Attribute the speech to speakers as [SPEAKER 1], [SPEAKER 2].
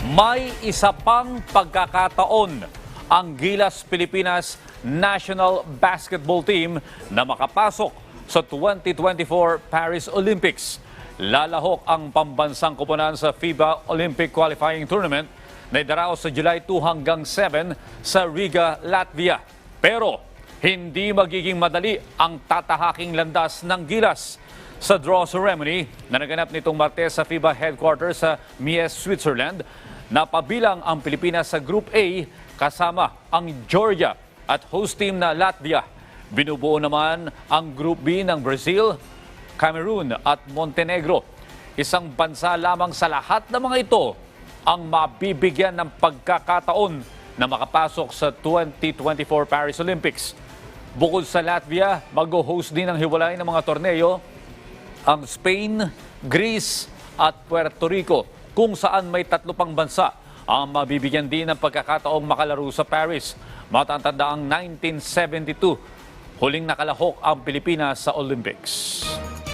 [SPEAKER 1] May isa pang pagkakataon ang Gilas Pilipinas National Basketball Team na makapasok sa 2024 Paris Olympics. Lalahok ang pambansang koponan sa FIBA Olympic Qualifying Tournament na idaraos sa July 2 hanggang 7 sa Riga, Latvia. Pero hindi magiging madali ang tatahaking landas ng Gilas sa draw ceremony na naganap nitong Martes sa FIBA headquarters sa Mies, Switzerland. Napabilang ang Pilipinas sa Group A kasama ang Georgia at host team na Latvia. Binubuo naman ang Group B ng Brazil, Cameroon at Montenegro. Isang bansa lamang sa lahat ng mga ito ang mabibigyan ng pagkakataon na makapasok sa 2024 Paris Olympics. Bukod sa Latvia, mag-host din ng hiwalay ng mga torneo ang Spain, Greece at Puerto Rico, kung saan may 3 pang bansa ang mabibigyan din ng pagkakataong makalaro sa Paris. Matatanda ang 1972, huling nakalahok ang Pilipinas sa Olympics.